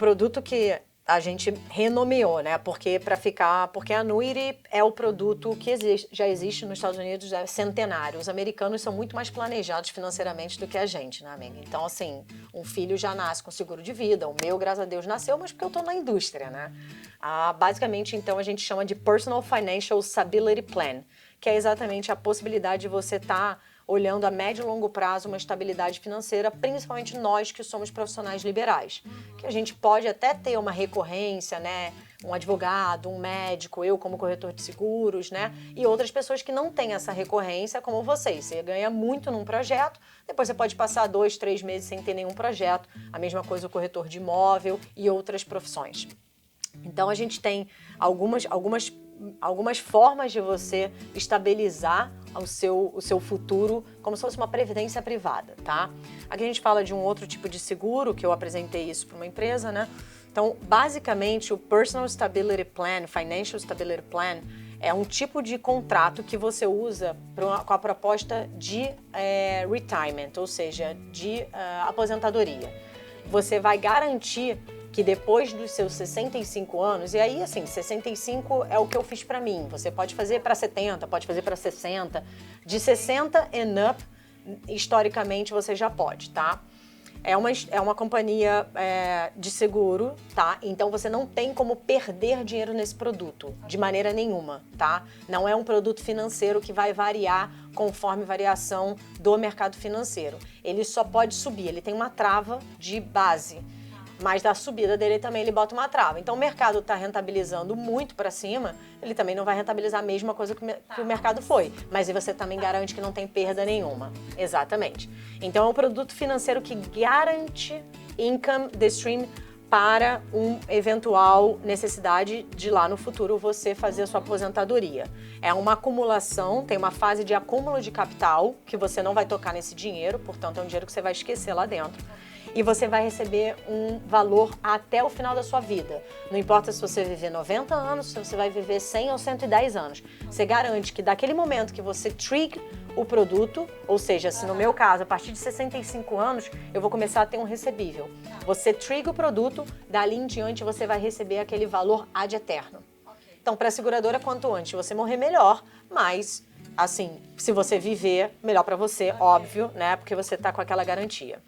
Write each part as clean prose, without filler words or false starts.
produto que a gente renomeou, né? Porque a Annuity é o produto que já existe nos Estados Unidos, é centenário. Os americanos são muito mais planejados financeiramente do que a gente, né, amiga? Então, assim, um filho já nasce com seguro de vida. O meu, graças a Deus, nasceu, mas porque eu tô na indústria, né? Basicamente, então, a gente chama de Personal Financial Stability Plan, que é exatamente a possibilidade de você estar olhando a médio e longo prazo uma estabilidade financeira, principalmente nós que somos profissionais liberais. Que a gente pode até ter uma recorrência, né? Um advogado, um médico, eu como corretor de seguros, né? E outras pessoas que não têm essa recorrência, como vocês. Você ganha muito num projeto, depois você pode passar 2, 3 meses sem ter nenhum projeto. A mesma coisa o corretor de imóvel e outras profissões. Então a gente tem algumas formas de você estabilizar o seu futuro como se fosse uma previdência privada, tá? Aqui a gente fala de um outro tipo de seguro, que eu apresentei isso para uma empresa, né? Então, basicamente, o Personal Stability Plan, Financial Stability Plan, é um tipo de contrato que você usa com a proposta de retirement, ou seja, de aposentadoria. Você vai garantir que depois dos seus 65 anos, e aí assim, 65 é o que eu fiz para mim, você pode fazer para 70, pode fazer para 60, de 60 and up, historicamente você já pode, tá? É uma companhia de seguro, tá? Então você não tem como perder dinheiro nesse produto, de maneira nenhuma, tá? Não é um produto financeiro que vai variar conforme variação do mercado financeiro. Ele só pode subir, ele tem uma trava de base, mas da subida dele também ele bota uma trava. Então o mercado está rentabilizando muito para cima, ele também não vai rentabilizar a mesma coisa que o mercado foi. Mas aí você também garante que não tem perda nenhuma. Exatamente. Então é um produto financeiro que garante income the stream para uma eventual necessidade de lá no futuro você fazer a sua aposentadoria. É uma acumulação, tem uma fase de acúmulo de capital, que você não vai tocar nesse dinheiro, portanto é um dinheiro que você vai esquecer lá dentro. E você vai receber um valor até o final da sua vida. Não importa se você viver 90 anos, se você vai viver 100 ou 110 anos. Você garante que daquele momento que você trigger o produto, ou seja, se no meu caso, a partir de 65 anos, eu vou começar a ter um recebível. Você trigger o produto, dali em diante você vai receber aquele valor ad eterno. Então, para a seguradora, quanto antes você morrer, melhor, mas, assim, se você viver, melhor para você, óbvio, né? Porque você está com aquela garantia.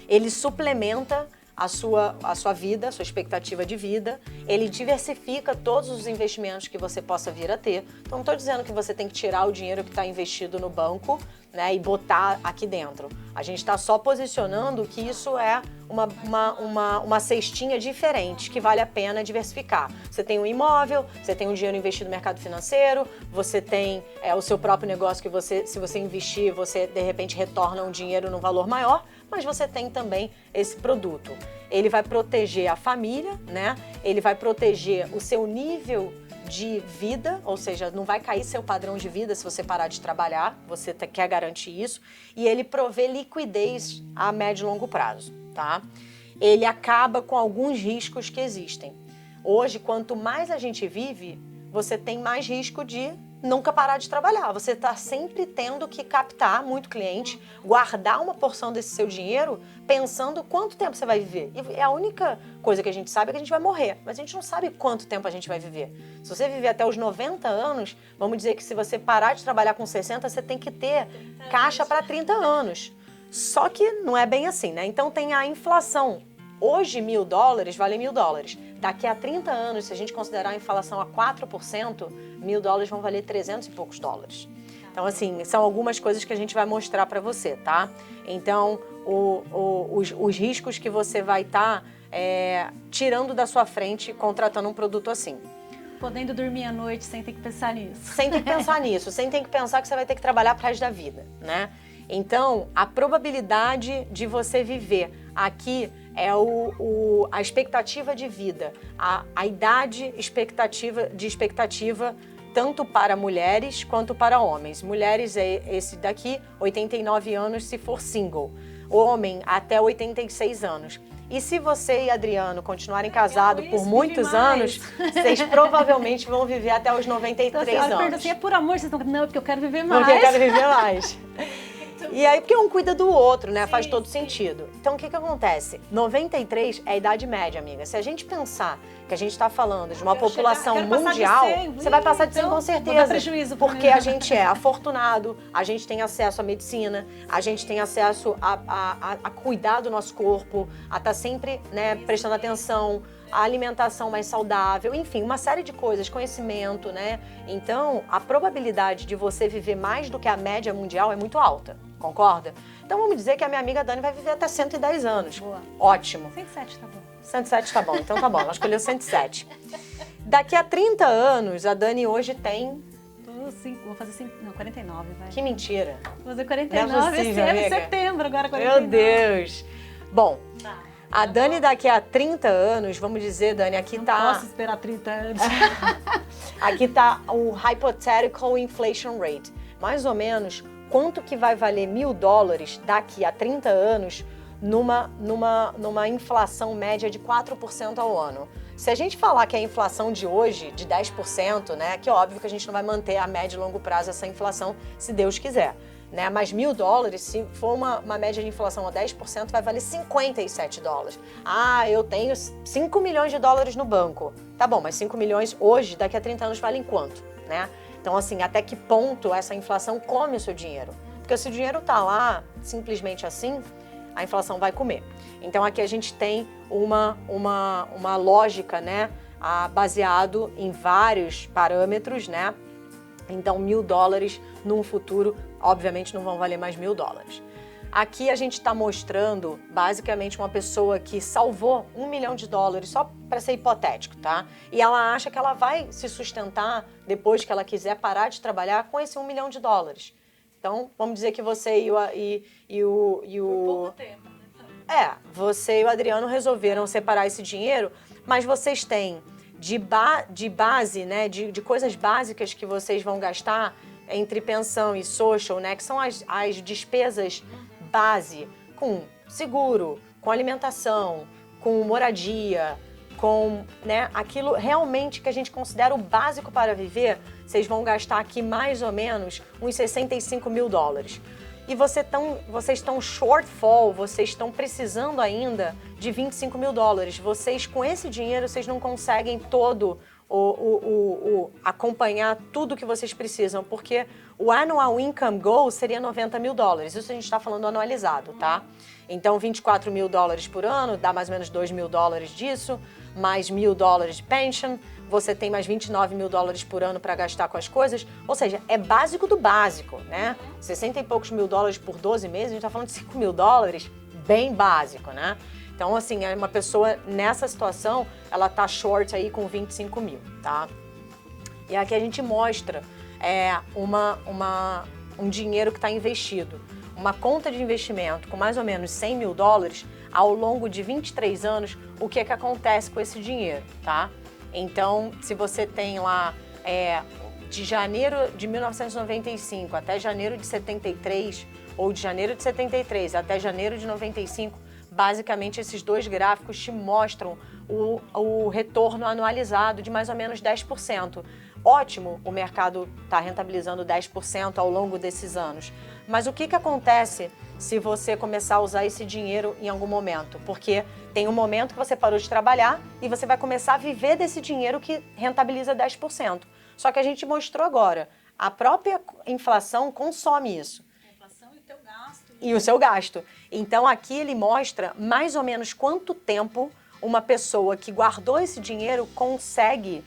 Ele suplementa a sua vida, a sua expectativa de vida, ele diversifica todos os investimentos que você possa vir a ter. Então, não estou dizendo que você tem que tirar o dinheiro que está investido no banco, né, e botar aqui dentro. A gente está só posicionando que isso é uma cestinha diferente, que vale a pena diversificar. Você tem um imóvel, você tem um dinheiro investido no mercado financeiro, você tem o seu próprio negócio que se você investir, você de repente retorna um dinheiro num valor maior, mas você tem também esse produto. Ele vai proteger a família, né? Ele vai proteger o seu nível de vida, ou seja, não vai cair seu padrão de vida se você parar de trabalhar, você quer garantir isso, e ele provê liquidez a médio e longo prazo, tá? Ele acaba com alguns riscos que existem. Hoje, quanto mais a gente vive, você tem mais risco de nunca parar de trabalhar. Você está sempre tendo que captar muito cliente, guardar uma porção desse seu dinheiro, pensando quanto tempo você vai viver. E a única coisa que a gente sabe é que a gente vai morrer, mas a gente não sabe quanto tempo a gente vai viver. Se você viver até os 90 anos, vamos dizer que se você parar de trabalhar com 60, você tem que ter caixa para 30 anos. Só que não é bem assim, né? Então tem a inflação. Hoje, $1.000 vale $1.000. Daqui a 30 anos, se a gente considerar a inflação a 4%, $1.000 vão valer 300 e poucos dólares. Então, assim, são algumas coisas que a gente vai mostrar para você, tá? Então, os riscos que você vai estar tirando da sua frente contratando um produto assim. Podendo dormir à noite sem ter que pensar nisso. Sem ter que pensar nisso, sem ter que pensar que você vai ter que trabalhar pro resto da vida, né? Então, a probabilidade de você viver aqui é a expectativa de vida, a idade expectativa tanto para mulheres quanto para homens. Mulheres é esse daqui, 89 anos se for single. Homem até 86 anos. E se você e Adriano continuarem casados por muitos anos, vocês provavelmente vão viver até os 93 anos. Pergunta assim, é por amor? Vocês estão... Não, é porque eu quero viver mais. Porque eu quero viver mais. E aí, porque um cuida do outro, né? Faz todo sentido. Então, o que acontece? 93 é a idade média, amiga. Se a gente pensar que a gente está falando de uma população mundial, você vai passar de 100 com certeza. Vou dar prejuízo porque a gente é afortunado, a gente tem acesso à medicina, a gente tem acesso a cuidar do nosso corpo, a estar sempre, né, prestando atenção, a alimentação mais saudável, enfim, uma série de coisas, conhecimento, né? Então, a probabilidade de você viver mais do que a média mundial é muito alta, concorda? Então, vamos dizer que a minha amiga Dani vai viver até 110 anos. Boa. Ótimo. 107 tá bom. 107 tá bom, então tá bom, ela escolheu 107. Daqui a 30 anos, a Dani hoje tem... Vou fazer 49, vai. Que mentira. Vou fazer 49 Não é possível, esse ano, em amiga. setembro, agora 49. Meu Deus. Bom, a Dani daqui a 30 anos, vamos dizer, Dani, aqui Não tá... posso esperar 30 anos. Aqui tá o Hypothetical Inflation Rate. Mais ou menos, quanto que vai valer $1.000 daqui a 30 anos numa inflação média de 4% ao ano? Se a gente falar que a inflação de hoje, de 10%, né, que é óbvio que a gente não vai manter a médio e longo prazo essa inflação, se Deus quiser, né? Mas $1.000, se for uma média de inflação a 10%, vai valer $57. Ah, eu tenho $5 milhões no banco. Tá bom, mas 5 milhões hoje, daqui a 30 anos, valem quanto, né? Então, assim, até que ponto essa inflação come o seu dinheiro? Porque se o dinheiro tá lá, simplesmente assim, a inflação vai comer. Então, aqui a gente tem uma lógica, né, baseado em vários parâmetros, né? Então, $1.000 num futuro, obviamente, não vão valer mais $1.000. Aqui a gente está mostrando, basicamente, uma pessoa que salvou $1 milhão, só para ser hipotético, tá? E ela acha que ela vai se sustentar depois que ela quiser parar de trabalhar com esse $1 milhão. Então, vamos dizer que você e o... Por pouco tempo, né? Você e o Adriano resolveram separar esse dinheiro, mas vocês têm de base, né, de coisas básicas que vocês vão gastar entre pensão e social, né, que são as despesas base, com seguro, com alimentação, com moradia, com, né, aquilo realmente que a gente considera o básico para viver, vocês vão gastar aqui mais ou menos uns $65 mil. E vocês estão shortfall, vocês estão precisando ainda de $25 mil. Vocês, com esse dinheiro, vocês não conseguem acompanhar tudo que vocês precisam, porque o annual income goal seria $90 mil. Isso a gente está falando anualizado, tá? Então, $24 mil por ano, dá mais ou menos $2 mil disso, mais $1.000 de pension, você tem mais $29 mil por ano para gastar com as coisas, ou seja, é básico do básico, né? 60 e poucos mil dólares por 12 meses, a gente está falando de $5 mil, bem básico, né? Então, assim, uma pessoa nessa situação, ela tá short aí com 25 mil, tá? E aqui a gente mostra um dinheiro que está investido, uma conta de investimento com mais ou menos $100 mil ao longo de 23 anos, o que é que acontece com esse dinheiro, tá? Então, se você tem lá de janeiro de 1995 até janeiro de 73, ou de janeiro de 73 até janeiro de 95, basicamente esses dois gráficos te mostram o retorno anualizado de mais ou menos 10%. Ótimo, o mercado está rentabilizando 10% ao longo desses anos. Mas o que acontece se você começar a usar esse dinheiro em algum momento? Porque tem um momento que você parou de trabalhar e você vai começar a viver desse dinheiro que rentabiliza 10%. Só que a gente mostrou agora, a própria inflação consome isso. A inflação e o teu gasto. E o seu gasto. Então aqui ele mostra mais ou menos quanto tempo uma pessoa que guardou esse dinheiro consegue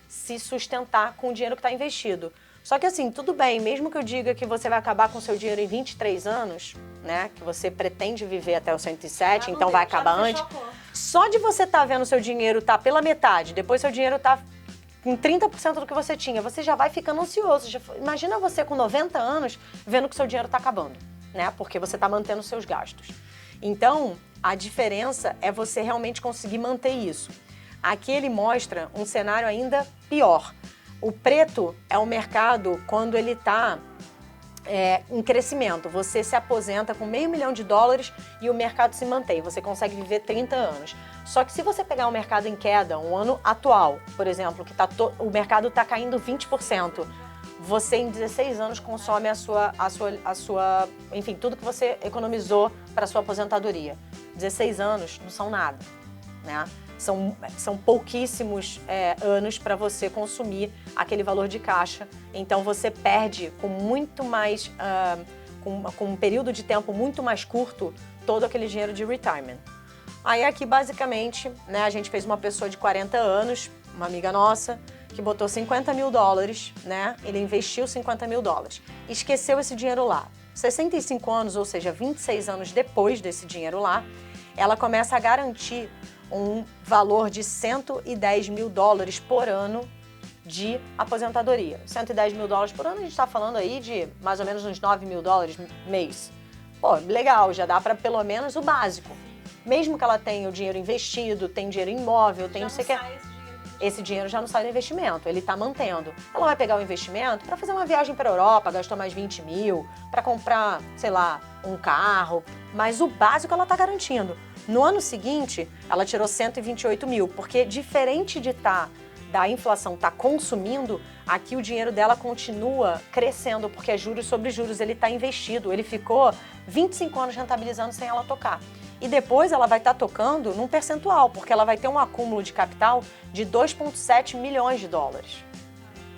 se sustentar com o dinheiro que está investido. Só que assim, tudo bem, mesmo que eu diga que você vai acabar com o seu dinheiro em 23 anos, né, que você pretende viver até os 107, então vai acabar antes, só de você estar vendo o seu dinheiro tá pela metade, depois seu dinheiro tá em 30% do que você tinha, você já vai ficando ansioso. Imagina você com 90 anos vendo que o seu dinheiro tá acabando, né, porque você tá mantendo os seus gastos. Então, a diferença é você realmente conseguir manter isso. Aqui ele mostra um cenário ainda pior. O preto é o mercado quando ele está em crescimento. Você se aposenta com $500 mil e o mercado se mantém. Você consegue viver 30 anos. Só que se você pegar o mercado em queda, um ano atual, por exemplo, que o mercado está caindo 20%, você em 16 anos consome enfim, tudo que você economizou para sua aposentadoria. 16 anos não são nada, né? São pouquíssimos anos para você consumir aquele valor de caixa. Então você perde com muito mais, com um período de tempo muito mais curto, todo aquele dinheiro de retirement. Aí aqui basicamente, né, a gente fez uma pessoa de 40 anos, uma amiga nossa, que botou $50 mil, né? Ele investiu $50 mil, esqueceu esse dinheiro lá. 65 anos, ou seja, 26 anos depois desse dinheiro lá, ela começa a garantir um valor de $110 mil por ano de aposentadoria. $110 mil por ano, a gente está falando aí de mais ou menos uns $9 mil mês. Pô, legal, já dá para pelo menos o básico. Mesmo que ela tenha o dinheiro investido, tem dinheiro imóvel, tem não sei o que. Esse dinheiro já não sai do investimento, ele está mantendo. Ela vai pegar o investimento para fazer uma viagem para a Europa, gastou mais 20 mil, para comprar, sei lá, um carro, mas o básico ela está garantindo. No ano seguinte, ela tirou 128 mil, porque diferente da inflação tá consumindo, aqui o dinheiro dela continua crescendo, porque é juros sobre juros, ele está investido, ele ficou 25 anos rentabilizando sem ela tocar. E depois ela vai estar tocando num percentual, porque ela vai ter um acúmulo de capital de 2,7 milhões de dólares,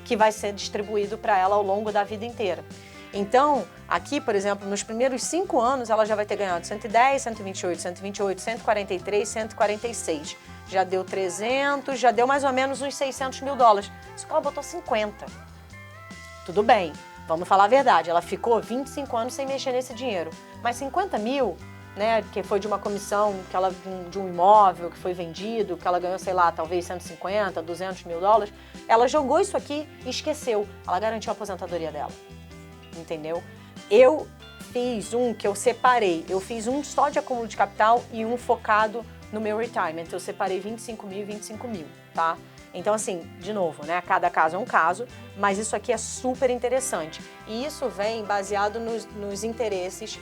que vai ser distribuído para ela ao longo da vida inteira. Então, aqui, por exemplo, nos primeiros 5 anos, ela já vai ter ganhado 110, 128, 128, 143, 146. Já deu 300, já deu mais ou menos uns $600 mil. Só que ela botou 50. Tudo bem, vamos falar a verdade, ela ficou 25 anos sem mexer nesse dinheiro. Mas 50 mil, né, que foi de uma comissão de um imóvel que foi vendido, que ela ganhou, sei lá, talvez 150, $200 mil, ela jogou isso aqui e esqueceu. Ela garantiu a aposentadoria dela. Entendeu? Eu fiz um que eu separei. Eu fiz um só de acúmulo de capital e um focado no meu retirement. Eu separei 25 mil e 25 mil, tá? Então, assim, de novo, né? Cada caso é um caso, mas isso aqui é super interessante. E isso vem baseado nos interesses.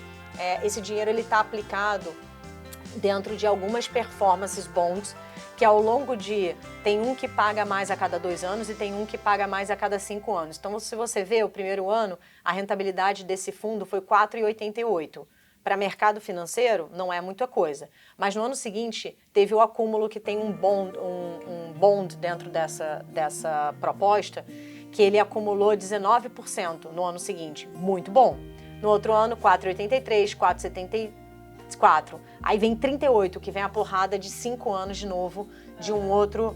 Esse dinheiro, ele tá aplicado dentro de algumas performances bonds, que ao longo tem um que paga mais a cada 2 anos e tem um que paga mais a cada 5 anos. Então, se você vê, o primeiro ano, a rentabilidade desse fundo foi 4,88. Para mercado financeiro, não é muita coisa. Mas no ano seguinte, teve o acúmulo que tem um bond dentro dessa proposta, que ele acumulou 19% no ano seguinte. Muito bom. No outro ano, 4,83, 4,74. Aí vem 38, que vem a porrada de 5 anos de novo, de um outro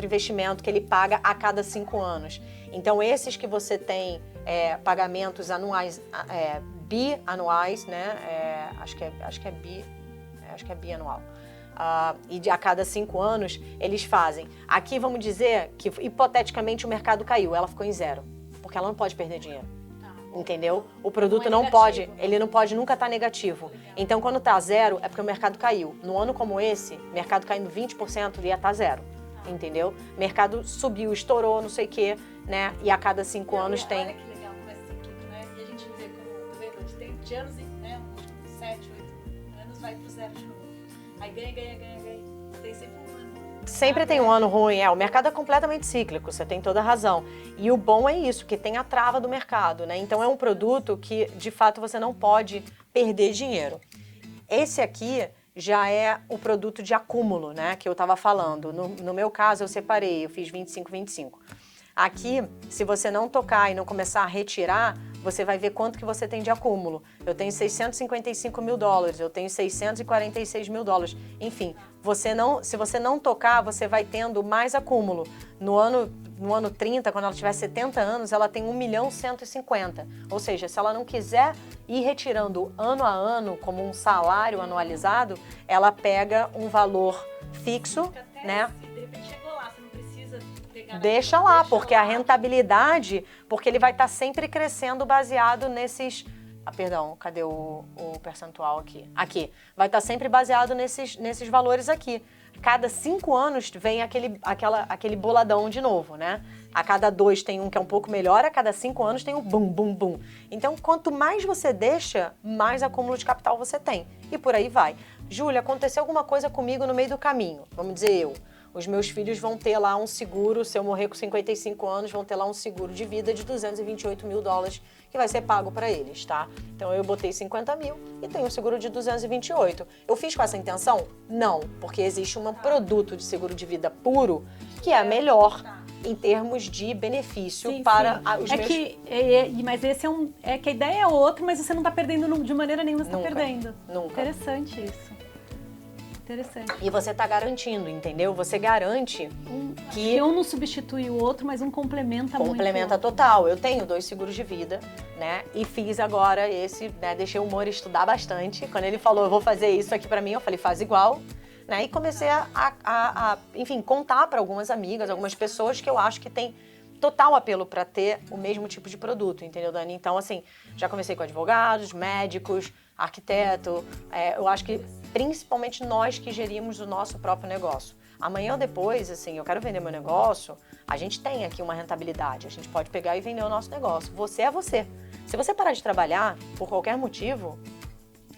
investimento que ele paga a cada 5 anos. Então, esses que você tem pagamentos anuais, bianuais, né? Acho que é bianual. E a cada 5 anos, eles fazem. Aqui, vamos dizer que, hipoteticamente, o mercado caiu, ela ficou em 0, porque ela não pode perder dinheiro. Entendeu? O produto não pode, ele não pode nunca estar negativo. Então, quando está 0, é porque o mercado caiu. No ano como esse, mercado caindo 20%, ia estar 0. Entendeu? Mercado subiu, estourou, não sei o quê, né? E a cada 5 anos tem... Olha que legal como é cíclico, né? E a gente vê como, tem de anos, né? Uns 7, 8 anos, vai pro 0 de novo. Aí ganha. Tem sempre um ano. Sempre tem um ano ruim, o mercado é completamente cíclico, você tem toda a razão. E o bom é isso, que tem a trava do mercado, né? Então é um produto que, de fato, você não pode perder dinheiro. Esse aqui já é o produto de acúmulo, né? Que eu estava falando. No meu caso, eu separei, eu fiz 25. Aqui, se você não tocar e não começar a retirar, você vai ver quanto que você tem de acúmulo. Eu tenho $655 mil, eu tenho $646 mil. Enfim, se você não tocar, você vai tendo mais acúmulo. No ano 30, quando ela tiver 70 anos, ela tem 1.150.000. Ou seja, se ela não quiser ir retirando ano a ano, como um salário anualizado, ela pega um valor fixo, né? De repente chegou lá, você não precisa pegar... Deixa lá, porque a rentabilidade, porque ele vai estar sempre crescendo baseado nesses... perdão, cadê o percentual aqui? Aqui. Vai estar sempre baseado nesses valores aqui. Cada 5 anos vem aquele boladão de novo, né? A cada 2 tem um que é um pouco melhor, a cada 5 anos tem um bum. Então, quanto mais você deixa, mais acúmulo de capital você tem. E por aí vai. Júlia, aconteceu alguma coisa comigo no meio do caminho, vamos dizer eu. os meus filhos vão ter lá um seguro, se eu morrer com 55 anos, vão ter lá um seguro de vida de $228 mil que vai ser pago para eles, tá? Então eu botei 50 mil e tenho um seguro de 228. Eu fiz com essa intenção? Não, porque existe um produto de seguro de vida puro que é melhor em termos de benefício para os meus... Mas esse é que a ideia é outra, mas você não está perdendo de maneira nenhuma, você está perdendo. Nunca. Interessante isso. Interessante. E você está garantindo, entendeu? Você garante que... Um não substitui o outro, mas um complementa muito. Complementa total. Eu tenho 2 seguros de vida, né? E fiz agora esse, né? Deixei o Moro estudar bastante. Quando ele falou, eu vou fazer isso aqui para mim, eu falei, faz igual. Né? E comecei enfim, contar para algumas amigas, algumas pessoas que eu acho que tem total apelo para ter o mesmo tipo de produto, entendeu, Dani? Então, assim, já comecei com advogados, médicos, arquiteto. Eu acho que principalmente nós que gerimos o nosso próprio negócio. Amanhã ou depois, assim, eu quero vender meu negócio, a gente tem aqui uma rentabilidade, a gente pode pegar e vender o nosso negócio. Você é você. Se você parar de trabalhar por qualquer motivo,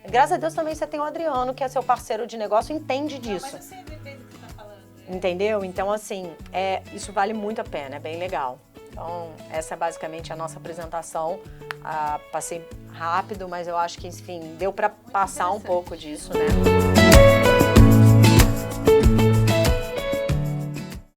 graças a Deus também você tem o Adriano, que é seu parceiro de negócio, entende disso. Mas eu sei do que você tá falando. Entendeu? Então, assim, isso vale muito a pena, é bem legal. Então, essa é basicamente a nossa apresentação. Passei rápido, mas eu acho que, enfim, deu para passar um pouco disso, né?